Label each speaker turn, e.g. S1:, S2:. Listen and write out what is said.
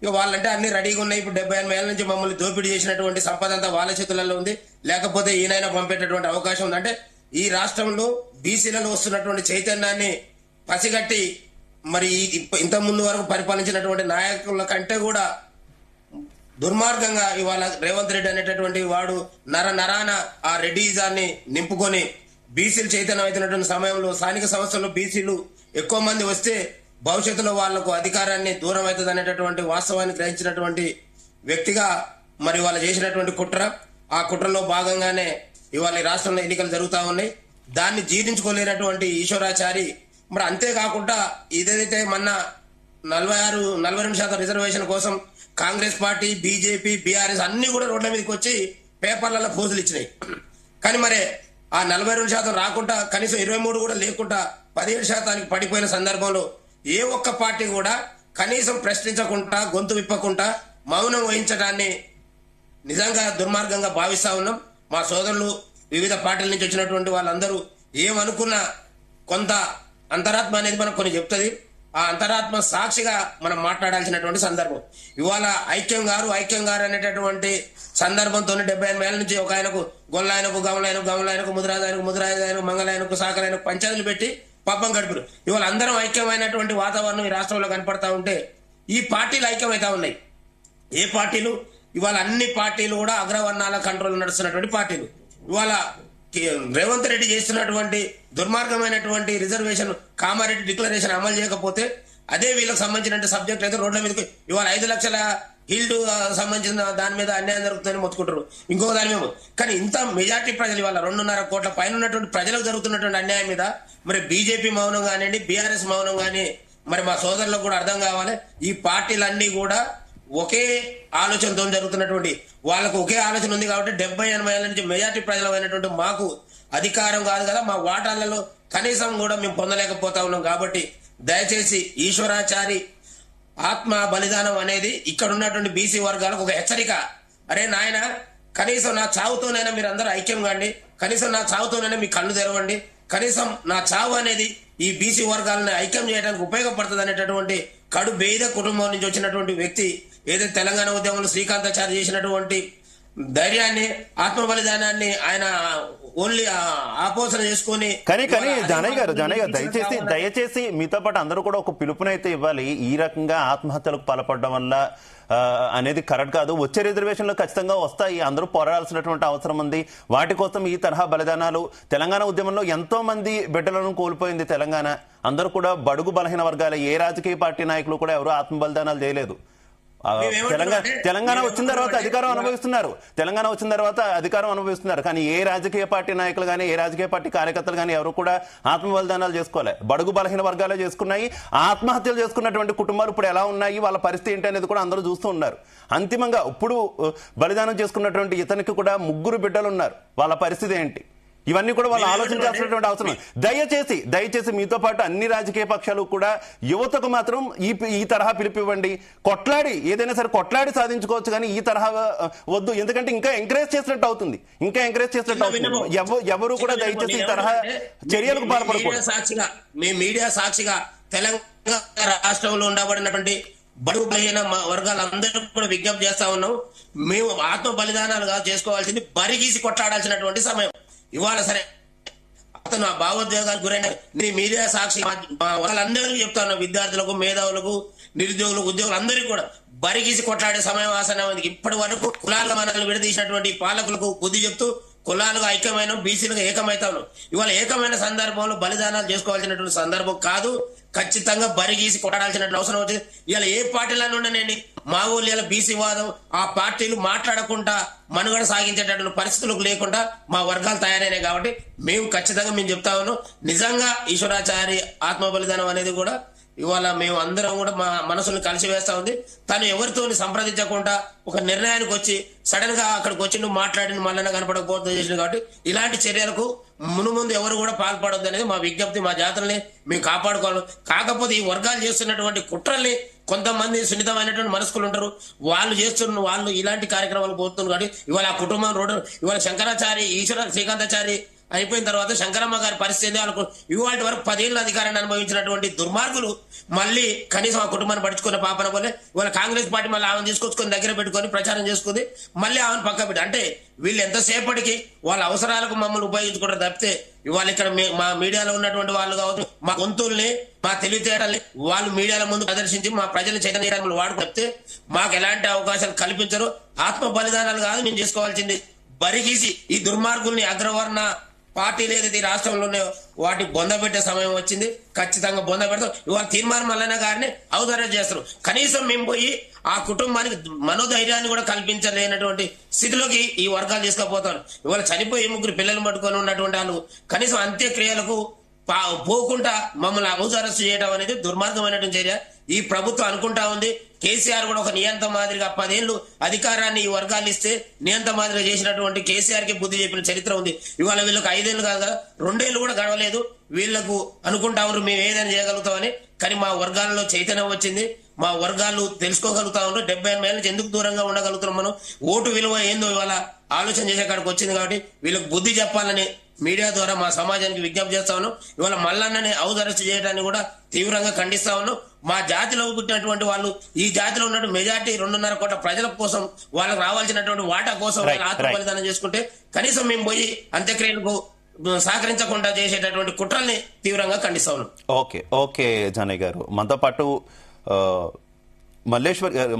S1: ఇక వాళ్ళంటే అన్ని రెడీగా ఉన్నాయి. ఇప్పుడు 78 ఏళ్ళ నుంచి మమ్మల్ని దోపిడీ చేసినటువంటి సంపద అంతా వాళ్ళ చేతులలో ఉంది, లేకపోతే ఈయనైనా పంపేటటువంటి అవకాశం ఉంది. అంటే ఈ రాష్ట్రంలో బీసీలలో వస్తున్నటువంటి చైతన్యాన్ని పసిగట్టి మరి ఇంత ముందు వరకు పరిపాలించినటువంటి నాయకుల కంటే కూడా దుర్మార్గంగా ఇవాళ రేవంత్ రెడ్డి అనేటటువంటి వాడు నరాన ఆ రెడ్డిజాన్ని నింపుకొని బీసీలు చైతన్యం అవుతున్నటువంటి సమయంలో స్థానిక సంస్థల్లో బీసీలు ఎక్కువ మంది వస్తే భవిష్యత్తులో వాళ్లకు అధికారాన్ని దూరం అవుతుంది అనేటటువంటి వాస్తవాన్ని గ్రహించినటువంటి వ్యక్తిగా మరి వాళ్ళు చేసినటువంటి కుట్ర, ఆ కుట్రలో భాగంగానే ఇవాళ ఈ రాష్ట్రంలో ఎన్నికలు జరుగుతూ ఉన్నాయి. దాన్ని జీర్ణించుకోలేనటువంటి ఈశ్వరాచారి మరి అంతేకాకుండా ఇదేదైతే మొన్న 42% రిజర్వేషన్ కోసం కాంగ్రెస్ పార్టీ, బీజేపీ, బీఆర్ఎస్ అన్ని కూడా రోడ్ల మీదకి వచ్చి పేపర్లలో పోజులు ఇచ్చినాయి. కానీ మరి ఆ 42% రాకుండా కనీసం 23 కూడా లేకుండా 17% పడిపోయిన సందర్భంలో ఏ ఒక్క పార్టీ కూడా కనీసం ప్రశ్నించకుండా గొంతు విప్పకుండా మౌనం వహించడాన్ని నిజంగా దుర్మార్గంగా భావిస్తా ఉన్నాం. మా సోదరులు వివిధ పార్టీల నుంచి వచ్చినటువంటి వాళ్ళందరూ ఏమనుకున్నా కొంత అంతరాత్మ అనేది మనకు కొన్ని చెప్తుంది. ఆ అంతరాత్మ సాక్షిగా మనం మాట్లాడాల్సినటువంటి సందర్భం. ఇవాళ ఐక్యం గారు అనేటటువంటి సందర్భంతో 78 ఏళ్ళ నుంచి ఒక ఆయనకు గొల్లాయనకు, గమలాయనకు, ముదిరాజాయనకు, మంగళాయనకు, సాకలాయనకు పంచాయతీలు పెట్టి పబ్బం గడుపురు. ఇవాళ అందరం ఐక్యమైనటువంటి వాతావరణం ఈ రాష్ట్రంలో కనపడతా ఉంటే ఈ పార్టీలు ఐక్యమైతా ఉన్నాయి. ఏ పార్టీలు? ఇవాళ అన్ని పార్టీలు కూడా అగ్రవర్ణాల కంట్రోల్ నడుస్తున్నటువంటి పార్టీలు. ఇవాళ రేవంత్ రెడ్డి చేస్తున్నటువంటి దుర్మార్గమైనటువంటి రిజర్వేషన్ కామారెడ్డి డిక్లరేషన్ అమలు చేయకపోతే అదే వీళ్ళకి సంబంధించిన సబ్జెక్ట్ అయితే రోడ్ల మీదకి ఇవాళ 5 లక్షల హీల్డ్ సంబంధించిన దాని మీద అన్యాయం జరుగుతుందని మొత్తుకుంటారు. ఇంకొక దాని మేము కానీ ఇంత మెజార్టీ ప్రజలు ఇవాళ 2.5 కోట్ల పైన ఉన్నటువంటి ప్రజలకు జరుగుతున్నటువంటి అన్యాయం మీద మరి బీజేపీ మౌనం కానివ్వండి, బీఆర్ఎస్ మౌనం కానీ మరి మా సోదరులకు కూడా అర్థం కావాలి. ఈ పార్టీలన్నీ కూడా ఒకే ఆలోచనతో జరుగుతున్నటువంటి వాళ్ళకు ఒకే ఆలోచన ఉంది కాబట్టి 70-80 ఏళ్ళ నుంచి మెజార్టీ ప్రజలమైనటువంటి మాకు అధికారం కాదు కదా, మా వాటాలలో కనీసం కూడా మేము పొందలేకపోతా ఉన్నాం. కాబట్టి దయచేసి ఈశ్వరాచారి ఆత్మ బలిదానం అనేది ఇక్కడ ఉన్నటువంటి బీసీ వర్గాలకు ఒక హెచ్చరిక. అరే నాయన, కనీసం నా చావుతోనైనా మీరు అందరూ ఐక్యం కాండి, కనీసం నా చావుతోనైనా మీ కళ్ళు తెరవండి, కనీసం నా చావు అనేది ఈ బీసీ వర్గాలను ఐక్యం చేయడానికి ఉపయోగపడుతుంది అనేటటువంటి కడు బేద కుటుంబం నుంచి వచ్చినటువంటి వ్యక్తి ఏదైతే తెలంగాణ ఉద్యమంలో శ్రీకాంతాచారి చేసినటువంటి ధైర్యాన్ని, ఆత్మ బలిదానాన్ని ఆయన ఓన్లీ ఆపోసన చేసుకుని
S2: కానీ జానయ్య గారు దయచేసి మీతో పాటు అందరూ కూడా ఒక పిలుపునైతే ఇవ్వాలి. ఈ రకంగా ఆత్మహత్యలకు పాల్పడడం వల్ల అనేది కరెక్ట్ కాదు. వచ్చే రిజర్వేషన్లు ఖచ్చితంగా వస్తాయి, అందరూ పోరాడాల్సినటువంటి అవసరం ఉంది. వాటి కోసం ఈ తరహా బలిదానాలు తెలంగాణ ఉద్యమంలో ఎంతో మంది బిడ్డలను కోల్పోయింది తెలంగాణ. అందరూ కూడా బడుగు బలహీన వర్గాల ఏ రాజకీయ పార్టీ నాయకులు కూడా ఎవరు ఆత్మ బలిదానాలు చేయలేదు. తెలంగాణ వచ్చిన తర్వాత అధికారం అనుభవిస్తున్నారు కానీ ఏ రాజకీయ పార్టీ నాయకులు కానీ ఏ రాజకీయ పార్టీ కార్యకర్తలు కానీ ఎవరు కూడా ఆత్మ బలిదానాలు చేసుకోలే. బడుగు బలహీన వర్గాలే చేసుకున్నాయి. ఆత్మహత్యలు చేసుకున్నటువంటి కుటుంబాలు ఇప్పుడు ఎలా ఉన్నాయి, వాళ్ళ పరిస్థితి ఏంటి అనేది కూడా అందరూ చూస్తూ ఉన్నారు. అంతిమంగా ఇప్పుడు బలిదానం చేసుకున్నటువంటి ఇతనికి కూడా 3 బిడ్డలు ఉన్నారు. వాళ్ళ పరిస్థితి ఏంటి? ఇవన్నీ కూడా వాళ్ళు ఆలోచించాల్సినటువంటి అవసరం. దయచేసి మీతో పాటు అన్ని రాజకీయ పక్షాలు కూడా యువతకు మాత్రం ఈ తరహా పిలిపివ్వండి. కొట్లాడి ఏదైనా సరే కొట్లాడి సాధించుకోవచ్చు కానీ ఈ తరహా వద్దు. ఎందుకంటే ఇంకా ఎంకరేజ్ చేసినట్టు అవుతుంది. ఎవరు కూడా దయచేసి ఈ తరహా చర్యలకు పాల్పడకూడదు.
S1: మీడియా సాక్షిగా తెలంగాణ రాష్ట్రంలో ఉండబడినటువంటి బడుగు బలహీన వర్గాలందరూ కూడా విజ్ఞప్తి చేస్తా ఉన్నాం. మేము ఆత్మ బలిదానాలుగా చేసుకోవాల్సింది బరిగీసి కొట్లాడాల్సినటువంటి సమయం. ఇవాళ సరే అతను ఆ భావోద్వేగాలకు గురైన మీడియా సాక్షి వాళ్ళందరికీ చెప్తాను, విద్యార్థులకు, మేధావులకు, నిరుద్యోగులకు, ఉద్యోగులు అందరికీ కూడా బరిగీసి కొట్లాడే సమయం ఆసనం. ఇప్పటి వరకు కులాల మనల్ని విడదీసినటువంటి పాలకులకు బుద్ధి చెప్తూ కులాలుగా ఐక్యమైన బీసీలుగా ఏకమైతాను. ఇవాళ ఏకమైన సందర్భంలో బలిదానాలు చేసుకోవాల్సినటువంటి సందర్భం కాదు. ఖచ్చితంగా బరిగీసి కొట్టాల్సినటువంటి అవసరం వచ్చింది. ఇలా ఏ పార్టీలను ఉండనండి మా ఊళ్ళో బీసీ వాదం ఆ పార్టీలు మాట్లాడకుండా మనుగడ సాగించేటటువంటి పరిస్థితులకు లేకుండా మా వర్గాలు తయారైనాయి. కాబట్టి మేము ఖచ్చితంగా చెప్తా ఉన్నాం, నిజంగా ఈశ్వరాచారి ఆత్మ బలిదానం అనేది కూడా ఇవాళ మేము అందరం కూడా మా మనసును కలిసివేస్తా ఉంది. తను ఎవరితో సంప్రదించకుండా ఒక నిర్ణయానికి వచ్చి సడన్ గా అక్కడికి వచ్చి మాట్లాడి మళ్ళీ కనపడకపోతే చేసింది. కాబట్టి ఇలాంటి చర్యలకు ముందు ఎవరు కూడా పాల్పడొద్దు అనేది మా విజ్ఞప్తి. మా జాతుల్ని మేము కాపాడుకోవాలి. కాకపోతే ఈ వర్గాలు చేస్తున్నటువంటి కుట్రల్ని కొంతమంది సున్నితమైనటువంటి మనస్కులు ఉంటారు, వాళ్ళు ఇలాంటి కార్యక్రమాలు పోతున్నారు. కాబట్టి ఇవాళ ఆ కుటుంబం రోడ్డు ఇవాళ శంకరాచారి, శ్రీకాంతాచారి అయిపోయిన తర్వాత శంకరమ్మ గారి పరిస్థితి వాళ్ళకు ఇవాళ వరకు 10 ఏళ్ళు అధికారాన్ని అనుభవించినటువంటి దుర్మార్గులు మళ్ళీ కనీసం ఆ కుటుంబాన్ని పడుచుకున్న పాపన పోలే. ఇవాళ కాంగ్రెస్ పార్టీ మళ్ళీ ఆమెను తీసుకొచ్చుకొని దగ్గర పెట్టుకొని ప్రచారం చేసుకుంది, మళ్ళీ ఆమెను పక్క పెట్టి. అంటే వీళ్ళు ఎంతసేపటికి వాళ్ళ అవసరాలకు మమ్మల్ని ఉపయోగించుకుంటారు తప్పితే ఇవాళ ఇక్కడ మా మీడియాలో ఉన్నటువంటి వాళ్ళు కావచ్చు, మా గొంతుల్ని మా తెలివితేటల్ని వాళ్ళు మీడియాల ముందు ప్రదర్శించి మా ప్రజల చైతన్యాన్ని వాడు తప్పితే మాకు ఎలాంటి అవకాశాలు కల్పించరు. ఆత్మ బలిదానాలు కాదు మేము చేసుకోవాల్సింది, బరిగీసి ఈ దుర్మార్గుల్ని అగ్రవర్ణ పార్టీలు ఏదైతే ఈ రాష్ట్రంలో ఉన్నాయో వాటి బొందబెట్టే సమయం వచ్చింది. ఖచ్చితంగా బొంద పెడతాం. ఇవాళ తీర్మానం మల్లన్న గారిని ఔదార్యం చేస్తారు. కనీసం మేము పోయి ఆ కుటుంబానికి మనోధైర్యాన్ని కూడా కల్పించలేనటువంటి స్థితిలోకి ఈ వర్గాలు తీసుకుపోతారు. ఇవాళ చనిపోయి 3 పిల్లలు పట్టుకొని ఉన్నటువంటి వాళ్ళు కనీసం అంత్యక్రియలకు పోకుండా మమ్మల్ని ఔదార్యం చేయడం అనేది దుర్మార్గమైనటువంటి చర్య. ఈ ప్రభుత్వం అనుకుంటా ఉంది కేసీఆర్ కూడా ఒక నియంత మాదిరిగా 10 ఏళ్ళు అధికారాన్ని ఈ వర్గాలు ఇస్తే నియంత మాదిరిగా చేసినటువంటి కేసీఆర్ కి బుద్ధి చెప్పిన చరిత్ర ఉంది. ఇవాళ వీళ్ళకి 5 ఏళ్ళు కాదు కదా, 2 ఏళ్ళు కూడా గడవలేదు. వీళ్లకు అనుకుంటా ఉన్నారు మేము ఏదైనా చేయగలుగుతామని. కానీ మా వర్గాలలో చైతన్యం వచ్చింది, మా వర్గాలు తెలుసుకోగలుగుతా ఉన్నారు. 78 ఏళ్ళ నుంచి ఎందుకు దూరంగా ఉండగలుగుతున్నాం మనం, ఓటు విలువ ఏందో ఇవాళ ఆలోచన చేసే కాడికి వచ్చింది. కాబట్టి వీళ్ళకి బుద్ధి చెప్పాలని మీడియా ద్వారా మా సమాజానికి విజ్ఞప్తి చేస్తా ఉన్నాం. ఇవాళ మల్లన్నని హౌస్ అరెస్ట్ చేయడాన్ని కూడా తీవ్రంగా ఖండిస్తా ఉన్నాం. మా జాతిలో పుట్టినటువంటి వాళ్ళు ఈ జాతిలో ఉన్నటువంటి మెజార్టీ 2.5 కోట్ల ప్రజల కోసం వాళ్ళకి రావాల్సినటువంటి వాటా కోసం ఆత్మ బలిదానం చేసుకుంటే కనీసం మేము పోయి అంత్యక్రియలకు సహకరించకుండా చేసేటటువంటి కుట్రల్ని తీవ్రంగా ఖండిస్తా ఉన్నాం.
S2: ఓకే జానయ్య గారు మనతో పాటు మల్లేశ్వర్